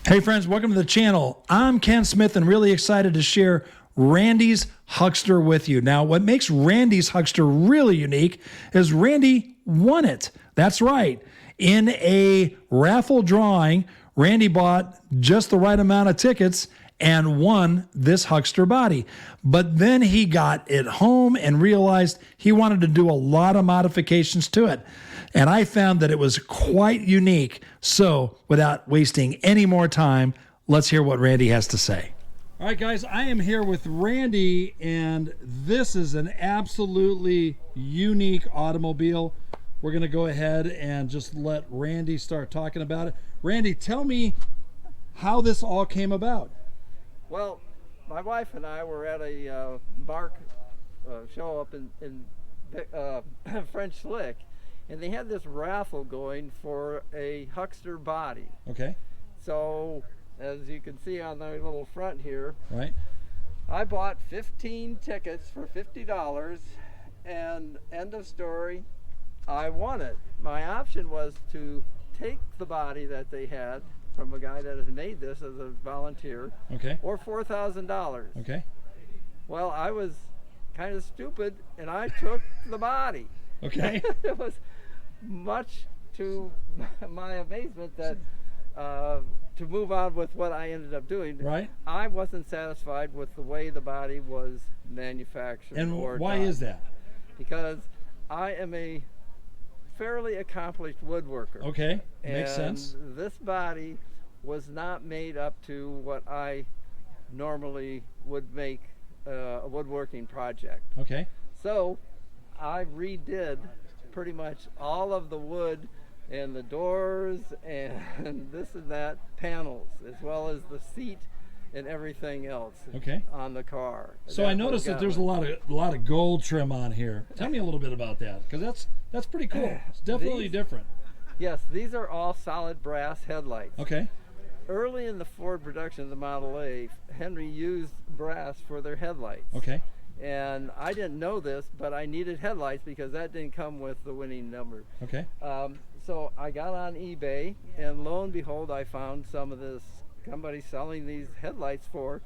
Hey friends, welcome to the channel. I'm Ken Smith and really excited to share Randy's Huckster with you. Now, what makes Randy's Huckster really unique is Randy won it. That's right. In a raffle drawing, Randy bought just the right amount of tickets and won this Huckster Body. But then he got it home and realized he wanted to do a lot of modifications to it. And I found that it was quite unique. So without wasting any more time, let's hear what Randy has to say. All right, guys, I am here with Randy, and this is an absolutely unique automobile. We're going to go ahead and just let Randy start talking about it. Randy, tell me how this all came about. Well, my wife and I were at a bark show up in French Lick, and they had this raffle going for a Huckster Body. Okay. So, as you can see on the little front here, right, I bought 15 tickets for $50, and end of story, I won it. My option was to take the body that they had from a guy that had made this as a volunteer, okay, or $4,000. Okay. Well, I was kind of stupid, and I took the body. Okay. It was much to my amazement that to move on with what I ended up doing. Right. I wasn't satisfied with the way the body was manufactured. And or why done. is that? Because I am a fairly accomplished woodworker. Okay, makes sense. This body was not made up to what I normally would make a woodworking project. Okay. So I redid pretty much all of the wood and the doors and this and that panels, as well as the seat and everything else. Okay. On the car. So I noticed that there's a lot of gold trim on here. Tell me a little bit about that, because that's pretty cool. It's definitely different. Yes, these are all solid brass headlights. Okay. Early in the Ford production of the Model A, Henry used brass for their headlights. Okay. And I didn't know this, but I needed headlights because that didn't come with the winning number. Okay. So I got on eBay, and lo and behold, I found somebody selling these headlights for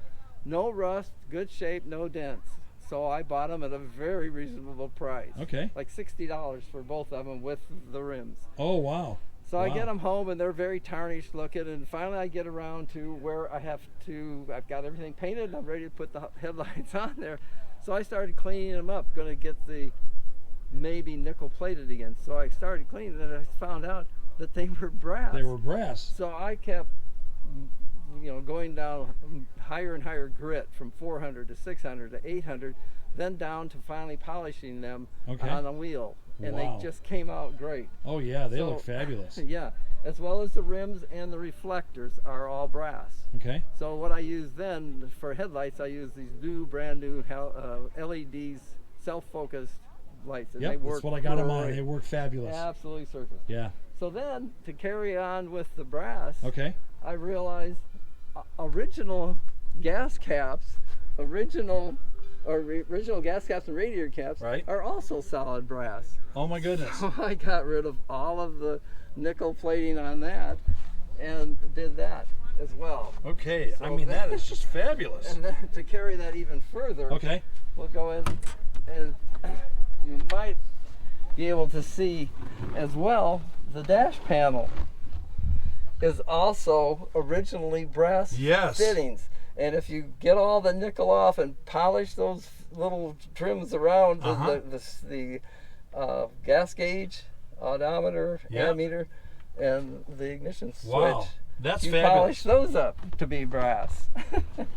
no rust, good shape, no dents. So I bought them at a very reasonable price. Okay. Like $60 for both of them with the rims. Oh, wow. So I get them home, and they're very tarnished looking, and finally I get around to where I've got everything painted, and I'm ready to put the headlights on there. So I started cleaning them up, going to get the maybe nickel plated again. So I started cleaning, and I found out that they were brass. They were brass. So I kept, going down higher and higher grit from 400 to 600 to 800, then down to finally polishing them on a wheel. And Wow. they just came out great. Oh yeah, they look fabulous. Yeah, as well as the rims and the reflectors are all brass. Okay. So what I use then for headlights, I use these brand new LEDs, self-focused lights. And Yep, they work that's what I got them on. great. They work fabulous. Absolutely circle. Yeah. So then, to carry on with the brass, Okay. I realized original gas caps, original gas caps and radiator caps are also solid brass. Oh my goodness. So I got rid of all of the nickel plating on that and did that as well. Okay. So I mean, that is just fabulous. And then to carry that even further, Okay. we'll go in, and you might be able to see as well the dash panel is also originally brass fittings. And if you get all the nickel off and polish those little trims around the gas gauge, odometer, ammeter, and the ignition switch, Wow, that's you fabulous. polish those up to be brass.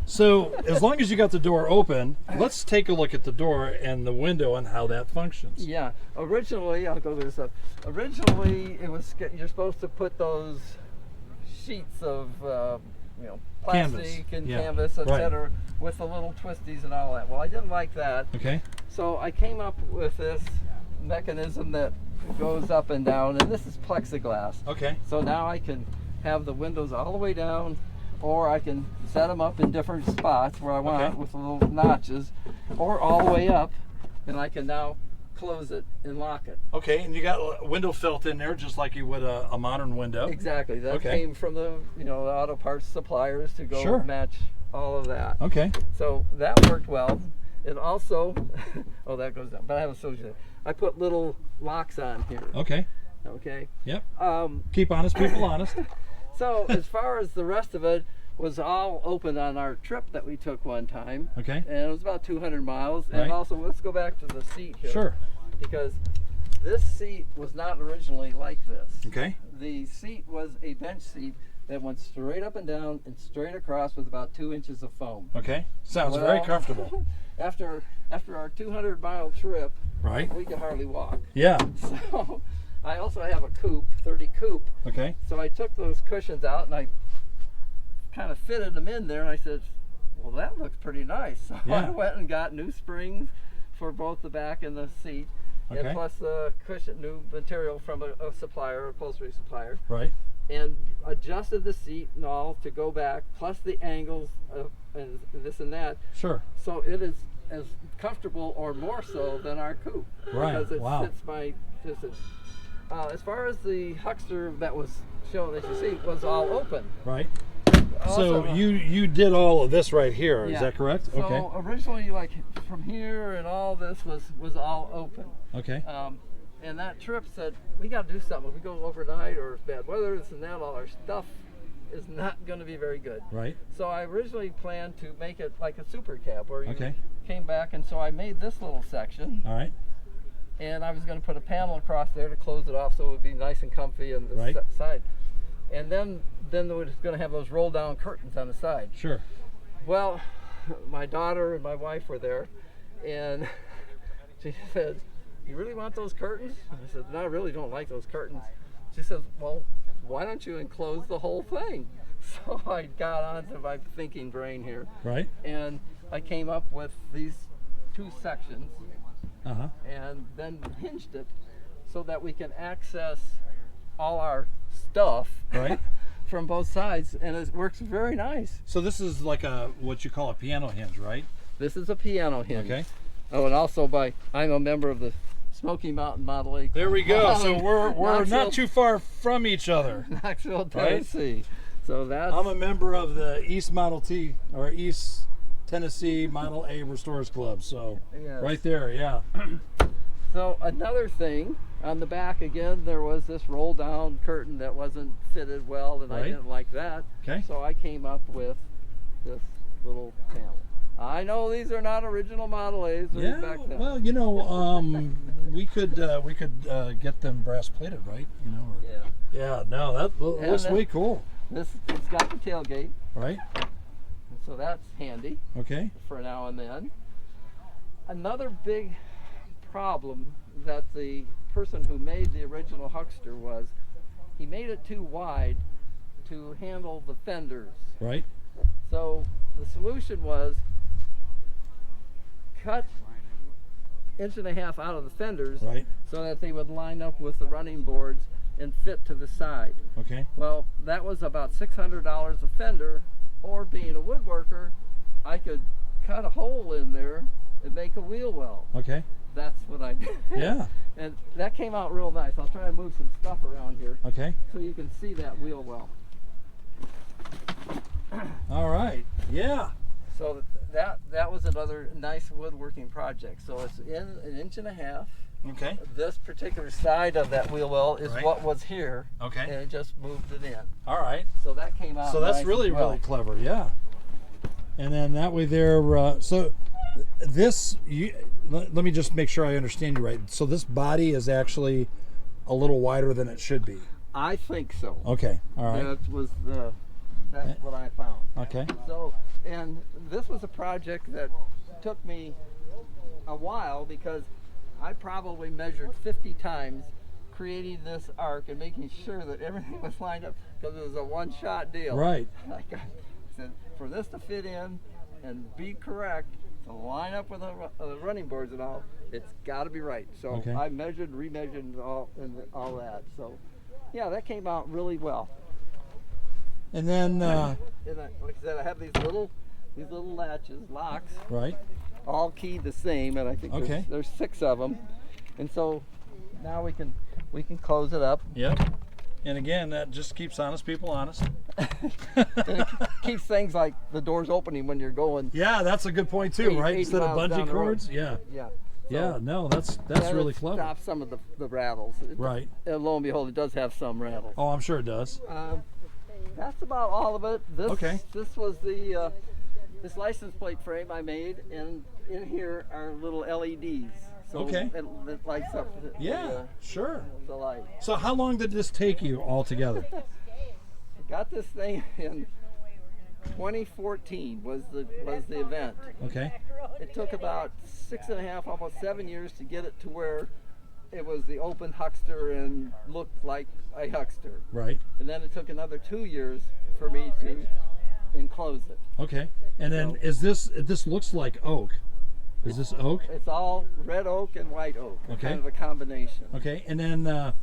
So as long as you got the door open, let's take a look at the door and the window and how that functions. Yeah, originally, I'll go this up. Originally, it was you're supposed to put those sheets of plastic and canvas, etc., with the little twisties and all that. Well, I didn't like that. Okay. So I came up with this mechanism that goes up and down, and this is plexiglass. Okay. So now I can have the windows all the way down, or I can set them up in different spots where I want with little notches, or all the way up, and I can now close it and lock it. Okay, and you got window felt in there just like you would a modern window. Exactly. That came from the the auto parts suppliers to go match all of that. Okay. So that worked well. And also, oh, that goes down. But I haven't showed you that. I put little locks on here. Okay. Okay. Yep. Keep honest people honest. So as far as the rest of it was all open on our trip that we took one time. Okay. And it was about 200 miles. Right. And also, let's go back to the seat here. Sure. Because this seat was not originally like this. Okay. The seat was a bench seat that went straight up and down and straight across with about 2 inches of foam. Okay. Sounds very comfortable. After our 200-mile trip, right, we could hardly walk. Yeah. So I also have a coupe, 30 coupe. Okay. So I took those cushions out and I kind of fitted them in there, and I said, well, that looks pretty nice. So I went and got new springs for both the back and the seat, and plus the cushion, new material from a supplier, upholstery supplier. Right. And adjusted the seat and all to go back, plus the angles and this and that. Sure. So it is as comfortable or more so than our coupe. Right. Because it wow. fits my distance. As far as the Huckster that was shown, as you see, was all open. Right. Also, so you did all of this right here, is that correct? So okay. originally, like from here and all this was all open. Okay. And that trip said, we got to do something. If we go overnight or bad weather, this and that, all our stuff is not going to be very good. Right. So I originally planned to make it like a super cab where you came back, and so I made this little section. All right. And I was going to put a panel across there to close it off so it would be nice and comfy on the side. And then it was going to have those roll down curtains on the side. Sure. Well, my daughter and my wife were there, and she said, you really want those curtains? I said, no, I really don't like those curtains. She says, well, why don't you enclose the whole thing? So I got onto my thinking brain here. Right. And I came up with these two sections, and then hinged it so that we can access all our stuff from both sides, and it works very nice. So this is like what you call a piano hinge, right? This is a piano hinge. Okay. Oh, and also I'm a member of the Smoky Mountain Model A. There we go. So we're not too far from each other. Knoxville, Tennessee. So that's. I'm a member of the East Model T or East Tennessee Model A Restorers Club. So right there, yeah. So another thing on the back again, there was this roll down curtain that wasn't fitted well, and I didn't like that. Okay. So I came up with this little panel. I know these are not original Model A's. Yeah, back then. well, we could get them brass plated, right? Yeah, no, that looks way cool. It's got the tailgate. Right. So that's handy. Okay. For now and then. Another big problem that the person who made the original Huckster was, he made it too wide to handle the fenders. Right. So the solution was cut 1.5 inches out of the fenders so that they would line up with the running boards and fit to the side. Okay. Well, that was about $600 a fender, or being a woodworker, I could cut a hole in there and make a wheel well. Okay. That's what I did. Yeah. And that came out real nice. I'll try and move some stuff around here. Okay. So you can see that wheel well. All right. Yeah. So that was another nice woodworking project. So it's in 1.5 inches. Okay. This particular side of that wheel well is what was here. Okay. And it just moved it in. All right. So that came out. So that's nice really well. really clever. Yeah. And then that way there. So this let me just make sure I understand you right. So this body is actually a little wider than it should be. I think so. Okay. All right. That's what I found. Okay. So, and this was a project that took me a while because I probably measured 50 times creating this arc and making sure that everything was lined up, because it was a one-shot deal. Right. I said, for this to fit in and be correct, to line up with the running boards and all, it's got to be right. So I measured, remeasured, and all that. So, yeah, that came out really well. And then, like I said, I have these little latches, locks. Right. All keyed the same, and I think there's 6 of them. And so now we can close it up. Yep. And again, that just keeps honest people honest. And it keeps things like the doors opening when you're going. Yeah, that's a good point too, right? 80 Instead of miles down bungee the road. cords. Yeah. Yeah. Yeah, no, that's really clever. Stop some of the rattles. Right. And lo and behold, it does have some rattles. Oh, I'm sure it does. That's about all of it. This, Okay. This was the this license plate frame I made, and in here are little LEDs. So Okay. it lights up Sure. the light. So how long did this take you altogether? Got this thing in 2014 was the event. Okay. It took about 6.5, almost 7 years to get it to where it was the open huxster and looked like a huxster. Right. And then it took another 2 years for me to enclose it. Okay. And then this looks like oak. Is this oak? It's all red oak and white oak. Okay. Kind of a combination. Okay. And then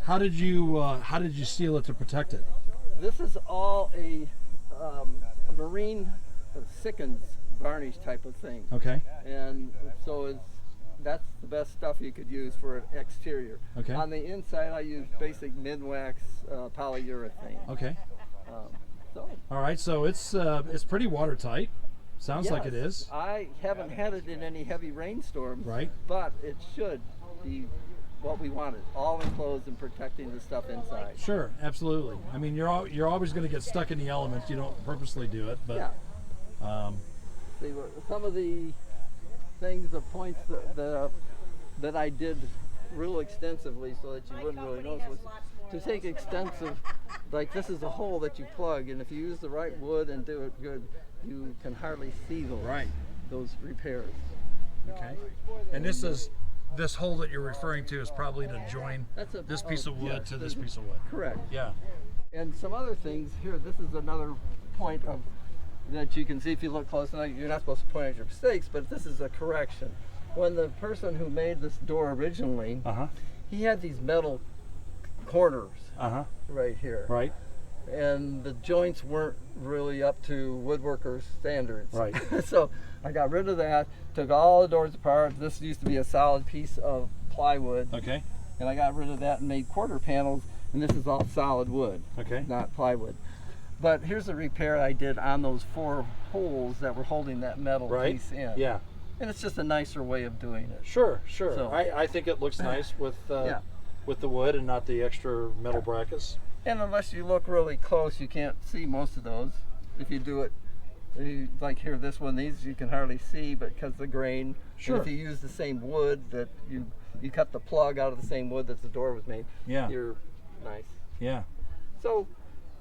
how did you seal it to protect it? This is all a marine Sickens varnish type of thing. Okay. And so that's the best stuff you could use for an exterior. Okay. On the inside, I use basic mid-wax polyurethane. Okay. So All right. So it's pretty watertight. Sounds like it yes, is. I haven't had it in any heavy rainstorms. Right. But it should be what we wanted, all enclosed and protecting the stuff inside. Sure. Absolutely. I mean, you're always going to get stuck in the elements. You don't purposely do it, but. Yeah. See, some of the things, the points that I did real extensively so that you wouldn't really notice was to take extensive, like this is a hole that you plug, and if you use the right wood and do it good, you can hardly see those repairs. Okay. And this hole that you're referring to is probably to join this piece of wood to this piece of wood. Correct. Yeah. And some other things here, this is another point of that you can see if you look close enough. You're not supposed to point out your mistakes, but this is a correction. When the person who made this door originally, he had these metal corners right here. Right. And the joints weren't really up to woodworkers' standards. Right. So I got rid of that, took all the doors apart. This used to be a solid piece of plywood. Okay. And I got rid of that and made quarter panels, and this is all solid wood, Okay. not plywood. But here's a repair I did on those 4 holes that were holding that metal piece in. Yeah. And it's just a nicer way of doing it. Sure. So- I think it looks nice with the wood and not the extra metal brackets. And unless you look really close, you can't see most of those. If you do it, like here, this one, these you can hardly see, but because the grain. Sure. And if you use the same wood that you cut the plug out of the same wood that the door was made. Yeah. You're nice. Yeah. So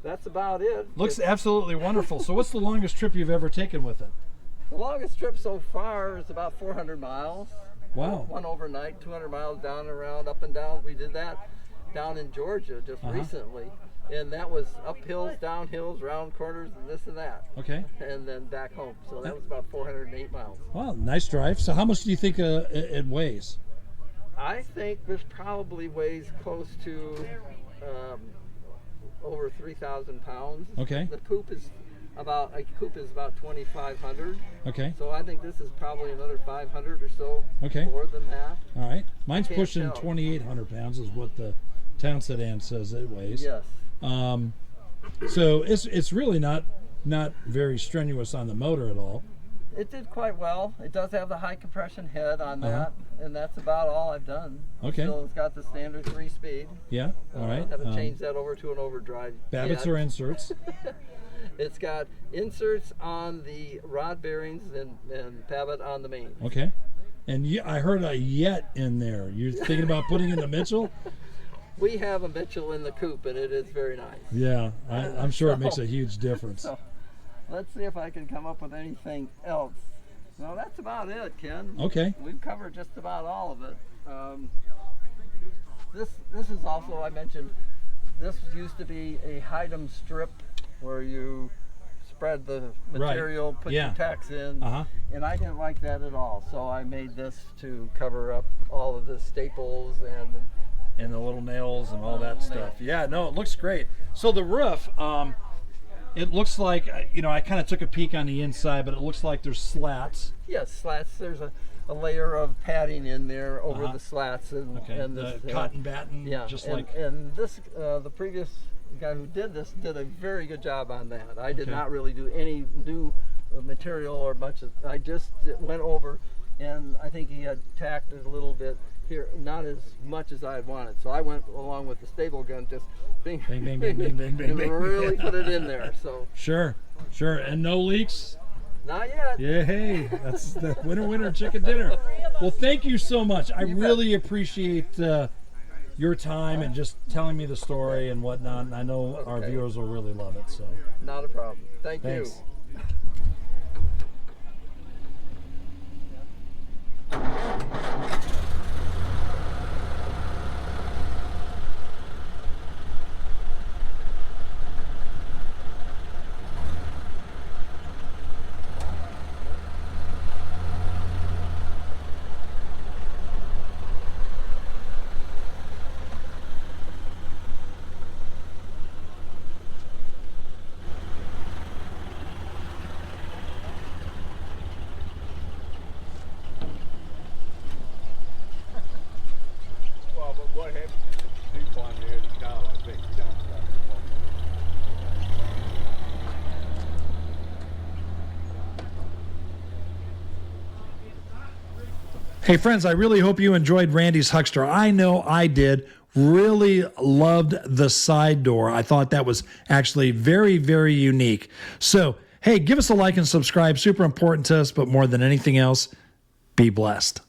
that's about it. Looks absolutely wonderful. So what's the longest trip you've ever taken with it? The longest trip so far is about 400 miles. Wow. One overnight, 200 miles down and around, up and down. We did that down in Georgia just recently. And that was up hills, down hills, round corners, and this and that. Okay. And then back home. So that was about 408 miles. Wow, nice drive. So how much do you think it weighs? I think this probably weighs close to over 3,000 pounds. Okay. The coupe is about 2,500. Okay. So I think this is probably another 500 or so. Okay. More than that. All right. Mine's Can't pushing tell. 2,800 pounds is what the town sedan says it weighs. Yes. So it's really not very strenuous on the motor at all. It did quite well. It does have the high compression head on that, and that's about all I've done. Okay. Still, it's got the standard 3-speed. Yeah. All right. Haven't changed that over to an overdrive. Babbitts yet. or inserts? It's got inserts on the rod bearings and Pabbit on the main. Okay. And I heard a yet in there. You're thinking about putting in the Mitchell? We have a Mitchell in the coupe, and it is very nice. Yeah, I'm sure it makes a huge difference. So, let's see if I can come up with anything else. No, that's about it, Ken. Okay. We've covered just about all of it. This is also, I mentioned, this used to be a Hydem strip where you spread the material, put your tacks in, and I didn't like that at all. So I made this to cover up all of the staples and the little nails and all that stuff. Yeah, no, it looks great. So the roof, it looks like, I kind of took a peek on the inside, but it looks like there's slats. Yes, slats. There's a layer of padding in there over the slats and this cotton batten. Yeah, just and this the previous guy who did this did a very good job on that. I did not really do any new material or much. I just went over, and I think he had tacked it a little bit here, not as much as I had wanted. So I went along with the stable gun, just bing, bing, bing, bing, bing, bing, bing, and really put it in there. So sure, and no leaks. Not yet. Yeah, hey, that's the winner chicken dinner. Well, thank you so much. I really appreciate your time and just telling me the story and whatnot. And I know our viewers will really love it. So not a problem. Thanks. You. Hey friends, I really hope you enjoyed Randy's Huckster. I know I did. Really loved the side door. I thought that was actually very, very unique. So, hey, give us a like and subscribe. Super important to us, but more than anything else, be blessed.